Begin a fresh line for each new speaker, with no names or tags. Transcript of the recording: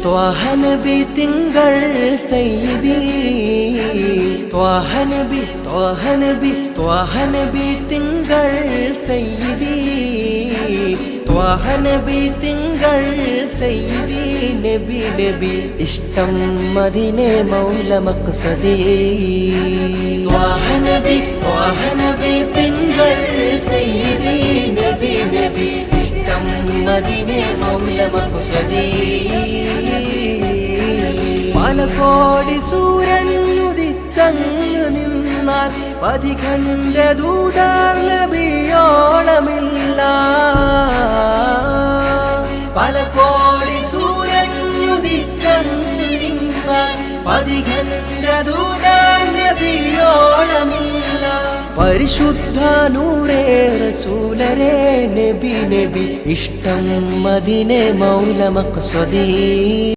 ത്വാഹ നബി തിങ്കൾ സയ്യിദി ത്വാഹ നബി ത്വാഹ നബി ത്വാഹ നബി തിങ്കൾ സയ്യിദി ത്വാഹ നബി തിങ്കൾ സയ്യിദി നബി നബി ഇഷ്ടം മദീനെ മൗല മഖ്സദി ത്വാഹ നബി തിങ്കൾ സയ്യിദി നബി നബി ഇഷ്ടം മദീനെ മൗല മഖ്സദി പല കോടി സൂര്യൻ ഉദിച്ചങ്ങു നിന്നാൽ പതികന്റെ ദൂതാർ നബിയോളമില്ല. പല കോടി സൂര്യൻ ഉദിച്ചങ്ങു നിന്നാൽ പതികന്റെ ദൂതാർ നബിയോളമില്ല. പരിശുദ്ധ നൂറേ റസൂലരേ നബി നബി ഇഷ്ടം മദീനെ മൗല മഖ്സദി.